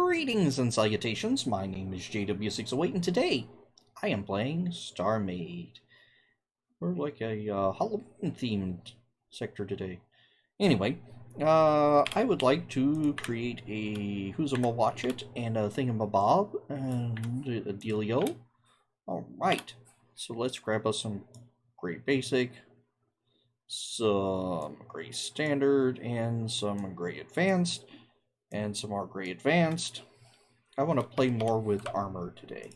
Greetings and salutations, my name is JW608 and today I am playing StarMade. We're like a Halloween themed sector today. Anyway, I would like to create a Who's-a-Ma-Watch-It and a Thingamabob and a dealio. Alright, so let's grab us some Gray Basic, some Gray Standard, and some Gray Advanced. And some more Gray Advanced. I want to play more with Armour today.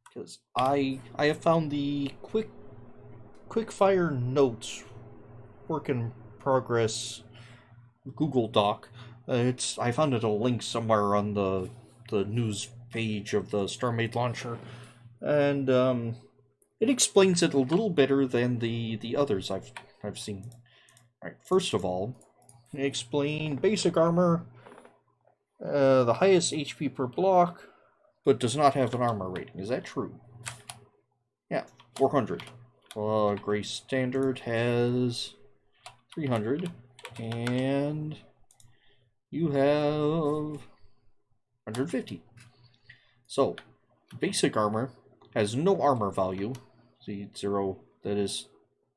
Because I have found the QuickFire Notes work in progress Google Doc. I found it a link somewhere on the news page of the StarMade launcher. And it explains it a little better than the others I've seen. Alright, first of all, explain basic armor, the highest HP per block, but does not have an armor rating. Is that true? Yeah, 400. Gray Standard has 300, and you have 150. So, basic armor has no armor value. See, 0, that is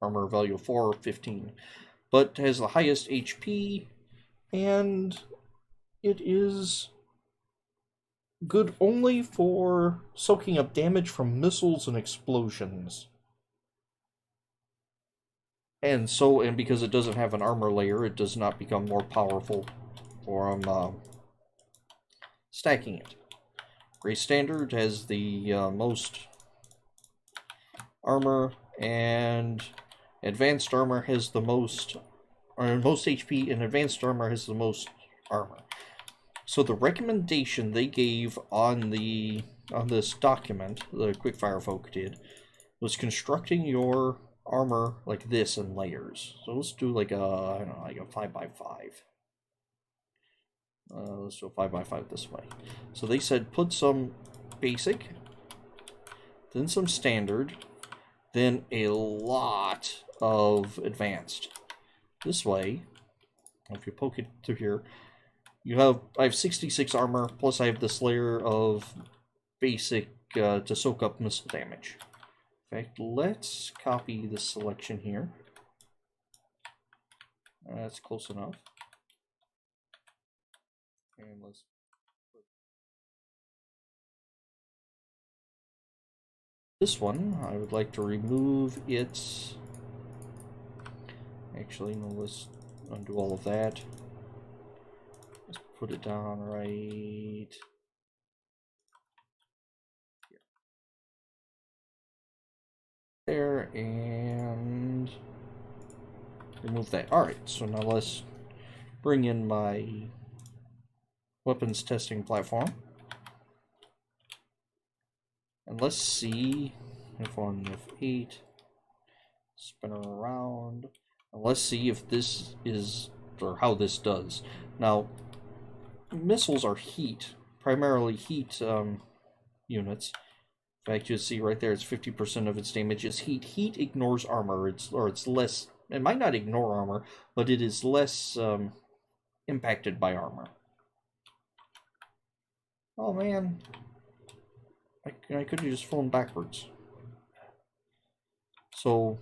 armor value 4, 15. But has the highest HP, and it is good only for soaking up damage from missiles and explosions. And because it doesn't have an armor layer, it does not become more powerful from stacking it. Gray Standard has the most armor, and Advanced Armor has the most HP, and Advanced Armor has the most armor. So the recommendation they gave on this document, the QuickFire folk did, was constructing your armor like this in layers. So let's do like a, I don't know, like a 5x5. Let's do a 5x5 this way. So they said put some basic, then some standard, then a lot of advanced. This way, if you poke it through here, I have 66 armor, plus I have this layer of basic to soak up missile damage. In fact, let's copy this selection here. That's close enough. And let's this one, I would like to remove its... Actually, no, let's undo all of that. Let's put it down right here. There, and remove that. Alright, so now let's bring in my weapons testing platform. And let's see F1, F8, spin her around. And let's see if this is, or how this does. Now, missiles are primarily heat units. In fact, you see right there, it's 50% of its damage is heat. Heat ignores armor, it's less, it might not ignore armor, but it is less impacted by armor. Oh man. I could have just flown backwards. So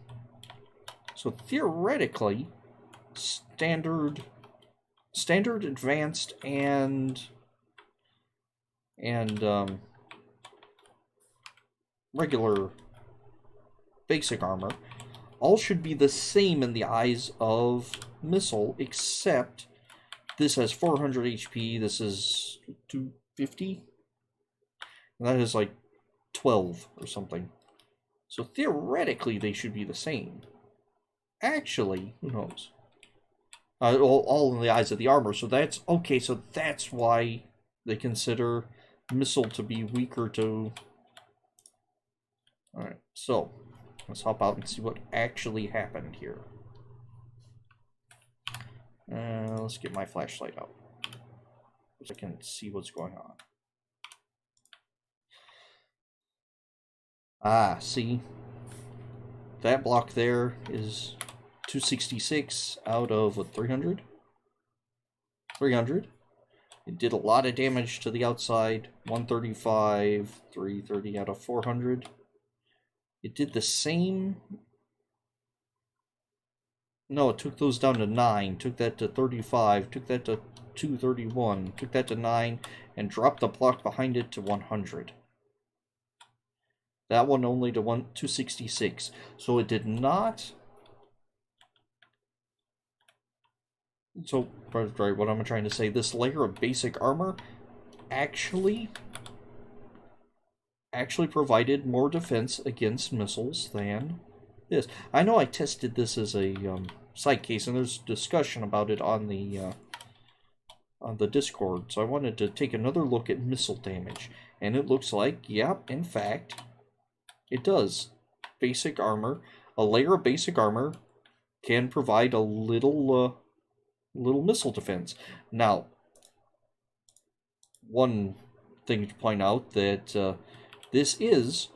theoretically, standard, advanced, and regular basic armor all should be the same in the eyes of missile, except this has 400 HP, this is 250. And that is like 12 or something. So theoretically, they should be the same. Actually, who knows? All in the eyes of the armor. So that's okay. So that's why they consider missile to be weaker to. All right. So let's hop out and see what actually happened here. Let's get my flashlight out so I can see what's going on. Ah, see? That block there is 266 out of, what, 300? 300. It did a lot of damage to the outside. 135, 330 out of 400. It did the same. No, it took those down to 9. Took that to 35. Took that to 231. Took that to 9. And dropped the block behind it to 100. That one only to 266. So it did not. So, right, what I'm trying to say, this layer of basic armor actually provided more defense against missiles than this. I know I tested this as a side case, and there's discussion about it on the Discord, so I wanted to take another look at missile damage, and it looks like, yep, in fact, it does. Basic armor, a layer of basic armor can provide a little missile defense. Now, one thing to point out that this is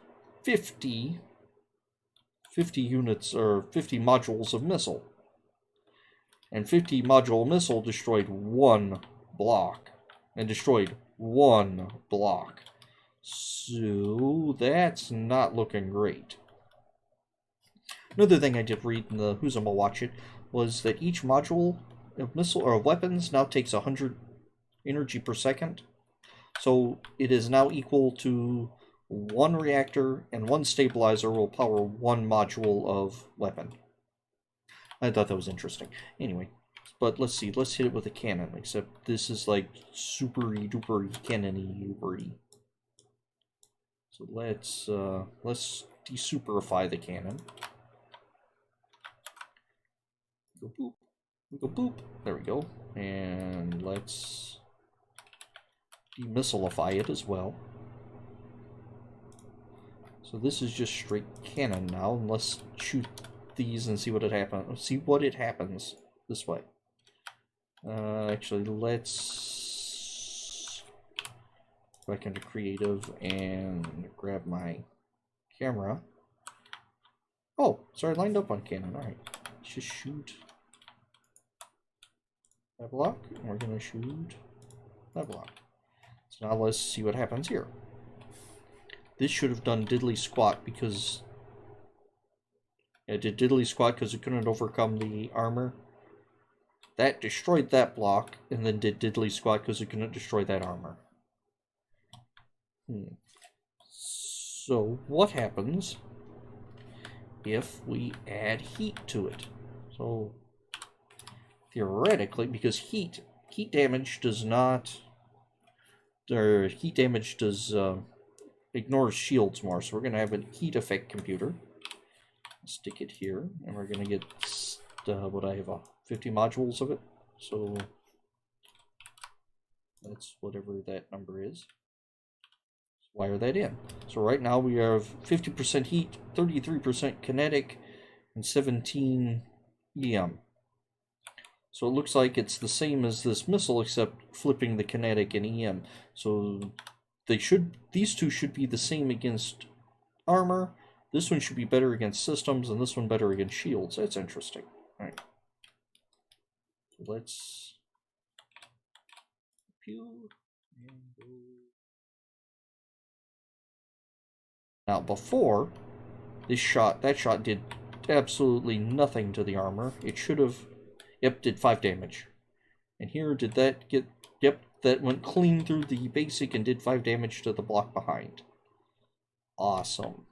50 units or 50 modules of missile. And 50 module missile destroyed one block. And destroyed one block. So that's not looking great. Another thing I did read in the Who's I'ma Watch It was that each module of missile or weapons now takes 100 energy per second. So it is now equal to one reactor and one stabilizer will power one module of weapon. I thought that was interesting. Anyway, but let's see. Let's hit it with a cannon, except this is like super-y duper cannon-y duper-y. So let's desuperify the cannon. Go boop. Go boop. There we go. And let's demissilify it as well. So this is just straight cannon now, and let's shoot these and see what it happens. See what it happens this way. Actually, let's go back into creative and grab my camera. Oh, sorry, lined up on cannon. All right, let's just shoot that block, and we're gonna shoot that block. So now let's see what happens here. This should have done diddly squat because it did diddly squat because it couldn't overcome the armor. That destroyed that block, and then did diddly squat because it couldn't destroy that armor. So what happens if we add heat to it? So theoretically, because heat damage does not, or heat damage does ignores shields more, so we're going to have a heat effect computer. Stick it here, and we're going to get what I have 50 modules of it, so that's whatever that number is. Let's wire that in. So right now we have 50% heat, 33% kinetic, and 17 EM. So it looks like it's the same as this missile, except flipping the kinetic and EM. So these two should be the same against armor. This one should be better against systems, and this one better against shields. That's interesting. All right. So let's pew and go. Now before that shot did absolutely nothing to the armor. It should have, yep, did 5 damage. And here, did that get, yep, that went clean through the basic and did 5 damage to the block behind. Awesome.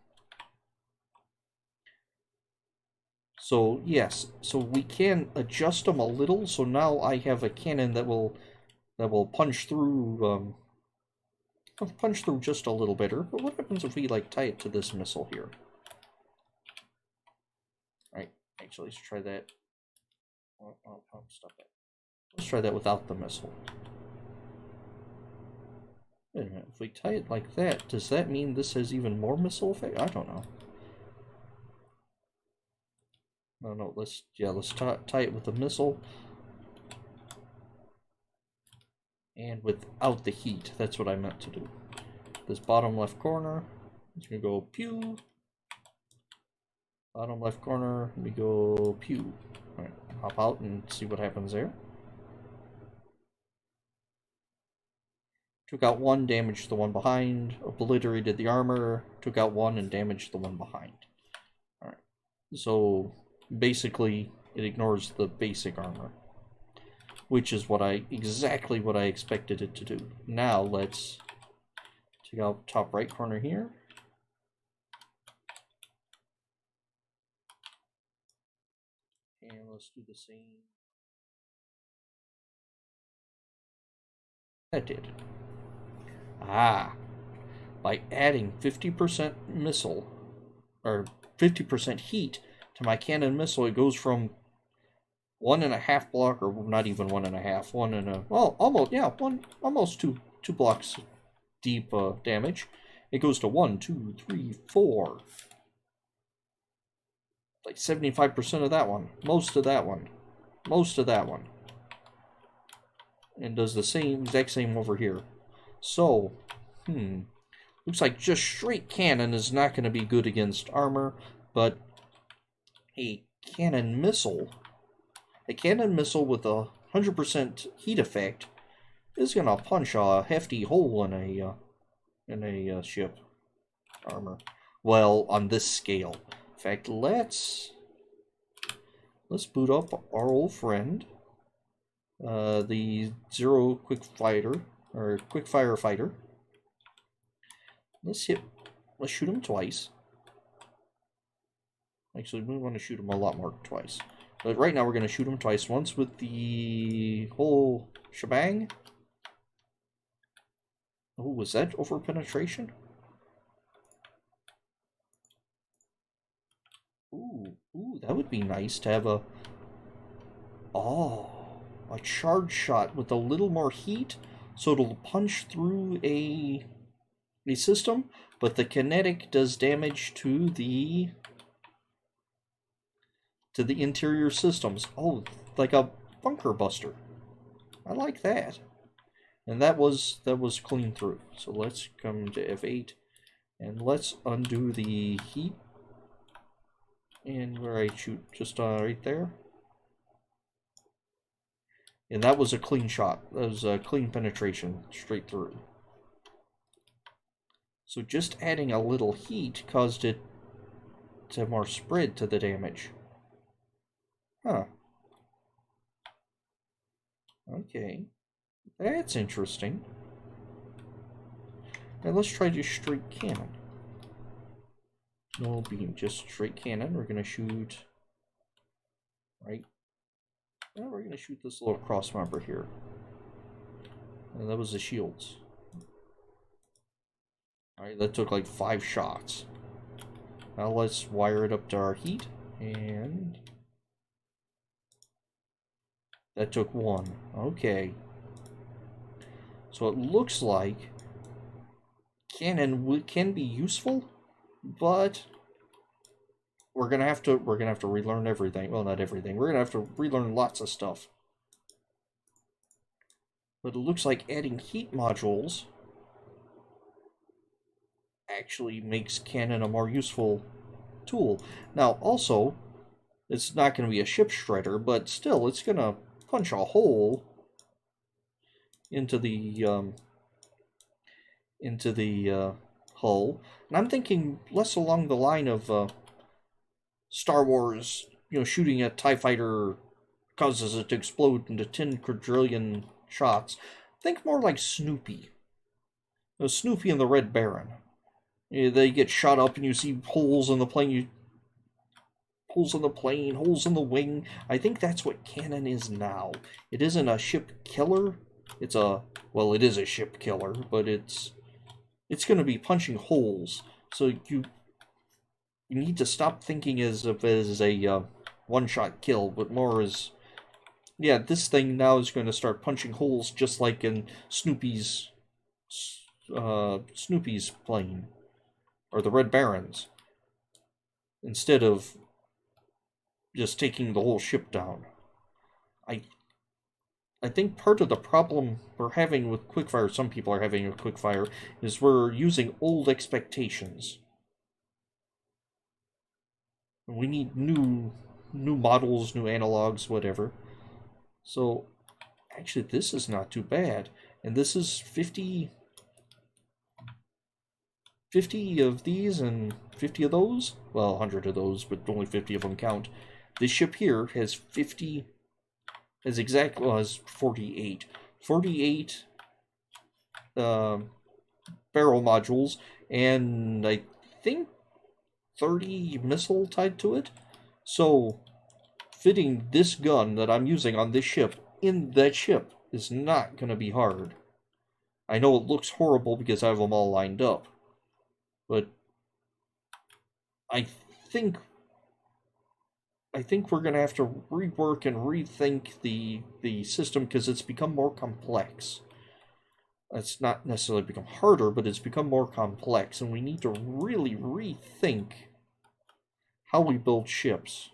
So yes, so we can adjust them a little. So now I have a cannon that will punch through just a little better. But what happens if we like tie it to this missile here? All right, actually, let's try that. Oh, stop that. Let's try that without the missile. Wait a minute, if we tie it like that, does that mean this has even more missile effect? I don't know. No, let's tie it with the missile. And without the heat, that's what I meant to do. This bottom left corner, it's gonna go pew. Bottom left corner, we go pew. Alright, hop out and see what happens there. Took out one, damaged the one behind, obliterated the armor, took out one, and damaged the one behind. Alright, so basically it ignores the basic armor, which is exactly what I expected it to do. Now let's take out top right corner here. And let's do the same. That did. By adding 50% missile, or 50% heat to my cannon missile, it goes from 1.5 block, or not even 1.5, almost two blocks deep damage. It goes to 1, 2, 3, 4. Like 75% of that one, most of that one, and does the exact same over here. So, looks like just straight cannon is not going to be good against armor, but a cannon missile with a 100% heat effect is going to punch a hefty hole in a ship armor. Well, on this scale. In fact, let's boot up our old friend, the Zero QuickFire fighter. Let's shoot him twice. Actually, we want to shoot him a lot more twice. But right now we're going to shoot him twice. Once with the whole shebang. Oh, was that over penetration? Ooh, that would be nice to have a charge shot with a little more heat, so it'll punch through a system, but the kinetic does damage to the interior systems. Oh, like a bunker buster. I like that. And that was clean through. So let's come to F8 and let's undo the heat. And where I shoot, just right there. And that was a clean shot. That was a clean penetration straight through. So just adding a little heat caused it to have more spread to the damage. Huh. Okay. That's interesting. Now let's try just straight cannon. No beam, just straight cannon. We're going to shoot right. Well, we're going to shoot this little cross member here. And that was the shields. Alright, that took like 5 shots. Now let's wire it up to our heat. And that took 1. Okay. So it looks like cannon can be useful, but we're gonna have to relearn everything. Well, not everything. We're gonna have to relearn lots of stuff. But it looks like adding heat modules actually makes cannon a more useful tool. Now, also, it's not going to be a ship shredder, but still, it's going to punch a hole into the hull. And I'm thinking less along the line of Star Wars, shooting a TIE fighter causes it to explode into 10 quadrillion shots. Think more like Snoopy. Snoopy and the Red Baron. They get shot up and you see holes in the plane, holes in the wing. I think that's what cannon is now. It isn't a ship killer. It is a ship killer, but it's going to be punching holes. So you need to stop thinking as a one-shot kill, but more as, yeah, this thing now is going to start punching holes just like in Snoopy's plane. Or the Red Barons, instead of just taking the whole ship down. I think part of the problem we're having with QuickFire, some people are having with QuickFire, is we're using old expectations. We need new models, new analogs, whatever. So Actually, this is not too bad. And this is 50 of these and 50 of those. Well, 100 of those, but only 50 of them count. This ship here has 50, has exactly, well, has 48. 48 barrel modules, and I think 30 missile tied to it. So, fitting this gun that I'm using on this ship in that ship is not going to be hard. I know it looks horrible because I have them all lined up, but I think we're going to have to rework and rethink the system because it's become more complex. It's not necessarily become harder, but it's become more complex, and we need to really rethink how we build ships.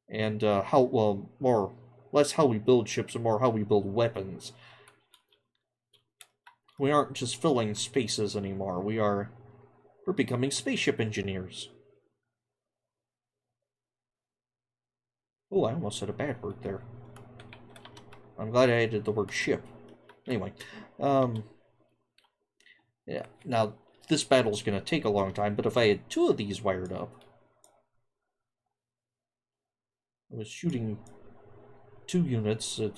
And less how we build ships and more how we build weapons. We aren't just filling spaces anymore. We're becoming spaceship engineers. Oh, I almost said a bad word there. I'm glad I added the word ship. Anyway, yeah. Now, this battle's going to take a long time, but if I had 2 of these wired up, I was shooting 2 units of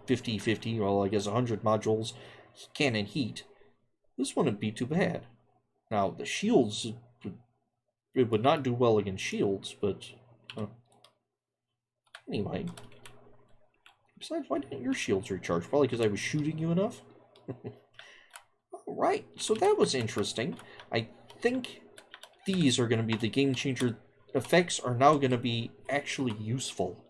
50-50, well, I guess 100 modules, cannon heat. This wouldn't be too bad. Now, the shields, it would not do well against shields, but anyway. Besides, why didn't your shields recharge? Probably because I was shooting you enough? Alright, so that was interesting. I think these are going to be the game changer. Effects are now going to be actually useful.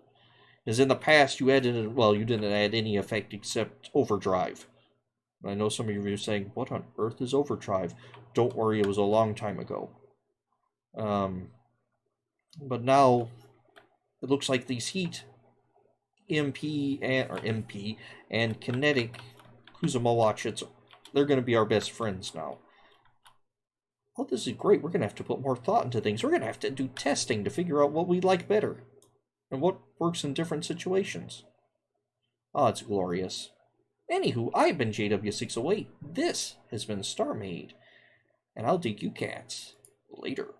As in the past, you added, well, you didn't add any effect except overdrive. I know some of you are saying, what on earth is overdrive? Don't worry, it was a long time ago. But now, it looks like these heat, MP and kinetic Kuzumawachits, they're going to be our best friends now. Oh, this is great. We're going to have to put more thought into things. We're going to have to do testing to figure out what we like better and what works in different situations. Oh, it's glorious. Anywho, I've been JW608. This has been StarMade, and I'll dig you cats later.